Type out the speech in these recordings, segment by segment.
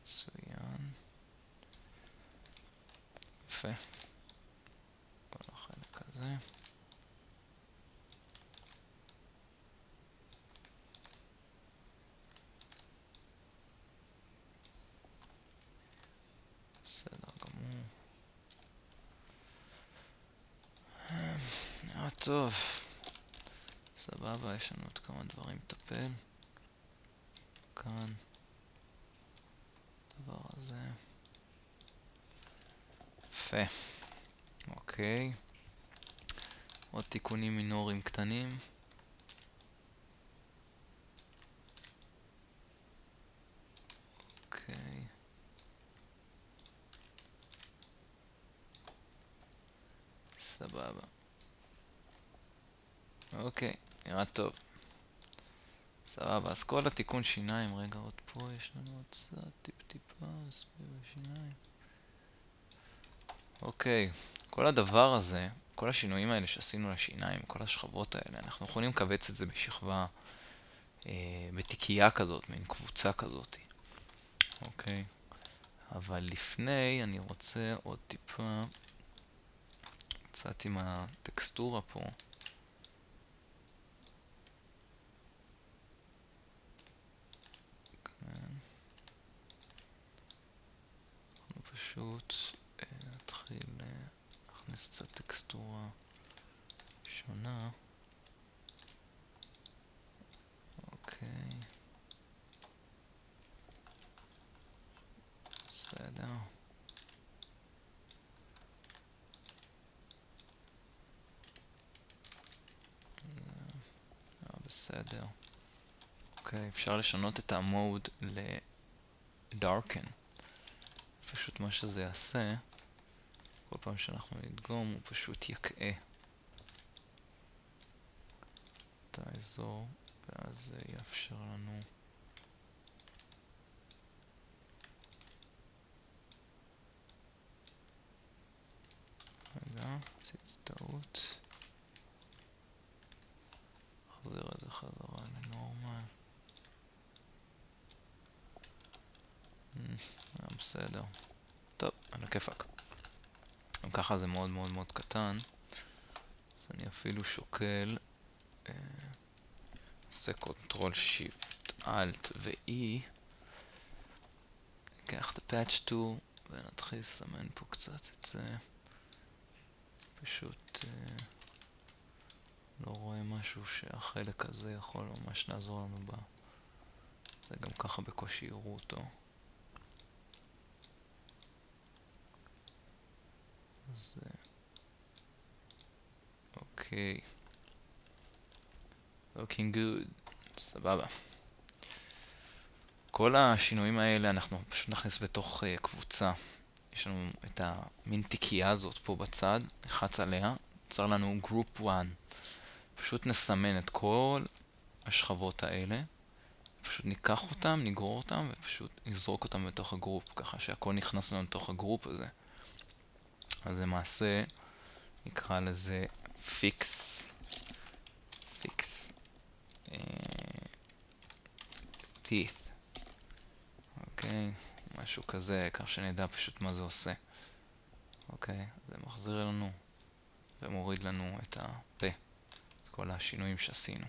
מצוין. יפה. כל החלק הזה. בסדר גמור. נראה טוב. סבבה, יש לנו עוד כמה דברים לטפל. כאן. הדבר הזה. יפה. אוקיי. עוד תיקונים מינוריים קטנים. אוקיי. סבבה. אוקיי, נראה טוב. סבבה, אז כל התיקון שיניים, רגע, עוד פה יש לנו עוד קצת טיפה סביב השיניים. אוקיי, כל הדבר הזה, כל השינויים האלה שעשינו לשיניים, כל השכבות האלה, אנחנו יכולים לקבץ את זה בשכבה, בתיקייה כזאת, מין קבוצה כזאת. אוקיי, אבל לפני אני רוצה עוד טיפה, קצת עם הטקסטורה פה. אנחנו פשוט נתחיל להכניס קצת טקסטורה שונה. אוקיי. בסדר. בסדר. אוקיי, אפשר לשנות את המוד ל-darken. פשוט מה שזה יעשה, כל פעם שאנחנו נדגום הוא פשוט יקאה את האזור, ואז זה יאפשר לנו רגע, עשיתי טעות. נחזיר את זה חזרה לנורמל. בסדר. טוב, על הכיפק. גם ככה זה מאוד מאוד מאוד קטן, אז אני אפילו שוקל עושה קונטרול שיפט אלט ו-E, ניקח את הפאץ' טול ונתחיל לסמן פה קצת את זה. פשוט לא רואה משהו שהחלק הזה יכול ממש לעזור לנו בה. זה גם ככה בקושי יראו אותו. אז אוקיי. looking good. סבבה. כל השינויים האלה אנחנו פשוט נכניס בתוך קבוצה. יש לנו את המין תיקייה הזאת פה בצד, נחץ עליה, יוצר לנו group 1. פשוט נסמן את כל השכבות האלה, פשוט ניקח אותם, נגרור אותם ופשוט נזרוק אותם בתוך הגרופ, ככה שהכל נכנס לנו לתוך הגרופ הזה. אז למעשה נקרא לזה fix teeth. אוקיי, משהו כזה, כך שנדע פשוט מה זה עושה. אוקיי, זה מחזיר לנו ומוריד לנו את הפה, את כל השינויים שעשינו.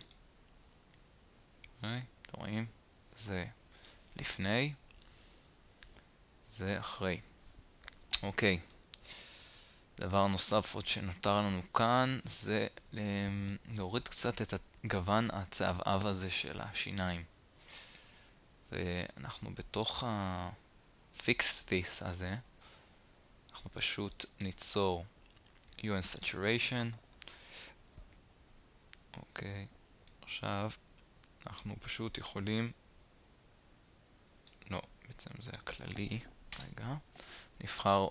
אוקיי, אתם רואים? זה לפני, זה אחרי. אוקיי. דבר נוסף עוד שנותר לנו כאן זה להוריד קצת את הגוון הצהבהב הזה של השיניים. ואנחנו בתוך ה-fixed teeth הזה, אנחנו פשוט ניצור UN saturation. אוקיי, עכשיו אנחנו פשוט יכולים, לא, בעצם זה הכללי, רגע, נבחר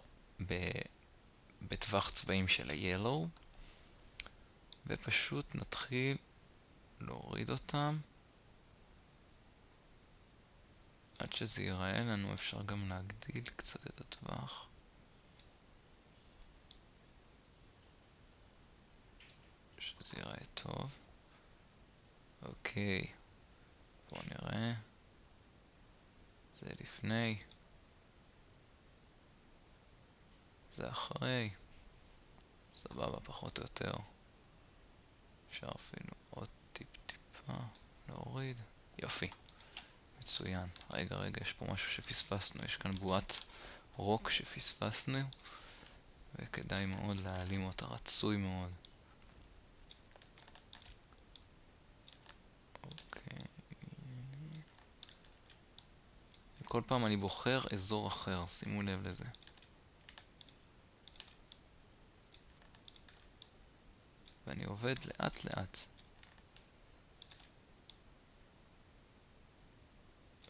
בטווח צבעים של ה-yellow, ופשוט נתחיל להוריד אותם עד שזה ייראה לנו. אפשר גם להגדיל קצת את הטווח. שזה ייראה טוב. אוקיי, בואו נראה. זה לפני, זה אחרי. סבבה, פחות או יותר. אפשר אפילו עוד טיפה להוריד. יופי. מצוין. רגע, יש פה משהו שפספסנו. יש כאן בועת רוק שפספסנו. וכדאי מאוד להעלים אותה. רצוי מאוד. אוקיי. כל פעם אני בוחר אזור אחר. שימו לב לזה. ואני עובד לאט לאט.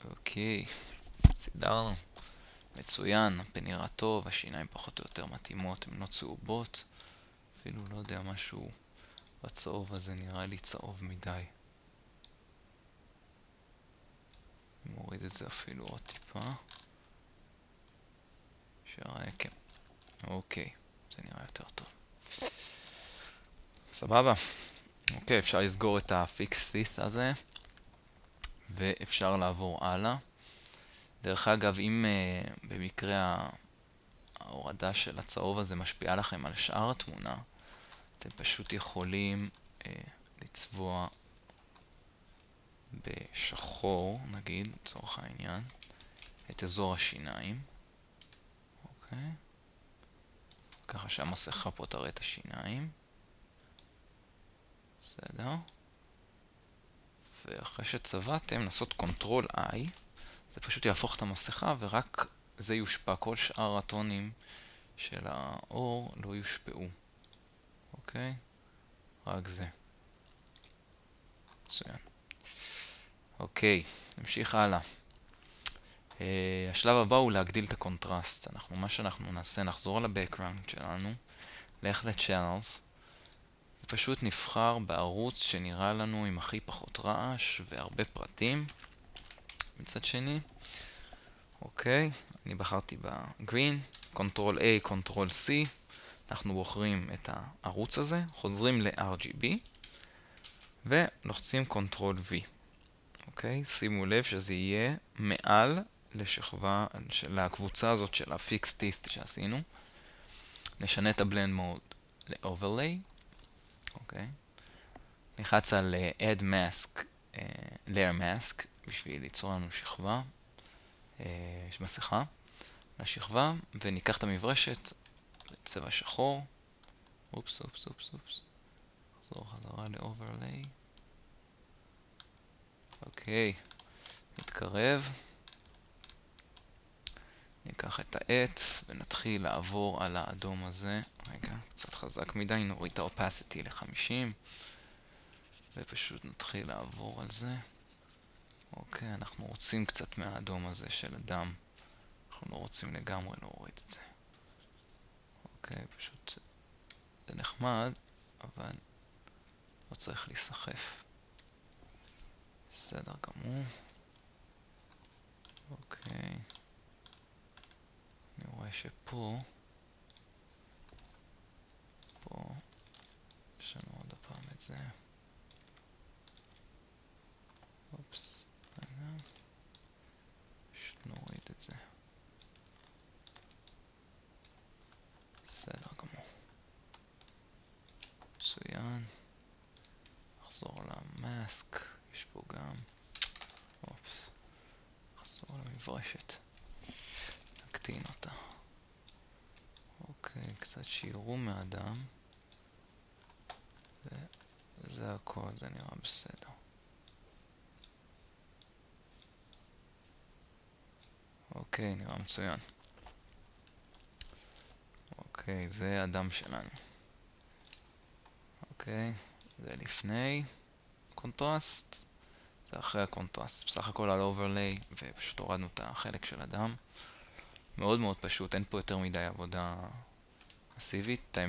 אוקיי. סידרנו. מצוין, הפן נראה טוב, השיניים פחות או יותר מתאימות, הן לא צהובות. אפילו לא יודע, משהו בצהוב הזה נראה לי צהוב מדי. מוריד את זה אפילו עוד טיפה. שראה, כן. אוקיי, זה נראה יותר טוב. סבבה. אוקיי, אפשר לסגור את ה-fix this הזה. ואפשר לעבור הלאה. דרך אגב, אם במקרה ההורדה של הצהוב הזה משפיעה לכם על שאר התמונה, אתם פשוט יכולים לצבוע בשחור, נגיד, לצורך העניין, את אזור השיניים. אוקיי. ככה שהמסכה פה תראה את השיניים. בסדר. ואחרי שצבעתם, לעשות קונטרול I. זה פשוט יהפוך את המסכה, ורק זה יושפע. כל שאר הטונים של האור לא יושפעו. אוקיי? רק זה. מצוין. אוקיי, נמשיך הלאה. השלב הבא הוא להגדיל את הקונטרסט. מה שאנחנו נעשה, נחזור ל-background שלנו, לך ל-channels, ופשוט נבחר בערוץ שנראה לנו עם הכי פחות רעש והרבה פרטים. מצד שני, אוקיי, אני בחרתי ב-green, Ctrl A, Ctrl C, אנחנו בוחרים את הערוץ הזה, חוזרים ל-RGB, ולוחצים Ctrl V. אוקיי, שימו לב שזה יהיה מעל לשכבה, לקבוצה הזאת של ה-Fixed Teeth שעשינו. נשנה את ה-Blend Mode ל-Overlay. אוקיי. נלחץ על Add Mask, Layer Mask, בשביל ליצור לנו שכבה, מסכה, לשכבה, וניקח את המברשת בצבע שחור. אופס. נחזור חזרה ל-Overlay. אוקיי. נתקרב. ניקח את העט ונתחיל לעבור על האדום הזה. רגע, קצת חזק מדי, נוריד את ה-opacity ל-50 ופשוט נתחיל לעבור על זה. אוקיי, אנחנו רוצים קצת מהאדום הזה של הדם. אנחנו לא רוצים לגמרי להוריד את זה. אוקיי, פשוט זה נחמד, אבל לא צריך להיסחף. בסדר גמור. אוקיי. אני רואה שפה יש לנו עוד הפעם את זה. אופס, רגע. פשוט נוריד את זה. בסדר גמור. מצוין. נחזור למאסק. יש פה גם. אופס. נחזור למברשת. נקטין אותה. אוקיי, קצת שירו מהדם. וזה הכל, זה נראה בסדר. אוקיי, נראה מצוין. אוקיי, זה הדם שלנו. אוקיי, זה לפני קונטרסט, זה אחרי הקונטרסט. בסך הכל על אוברליי, ופשוט הורדנו את החלק של הדם. מאוד מאוד פשוט, אין פה יותר מדי עבודה מסיבית.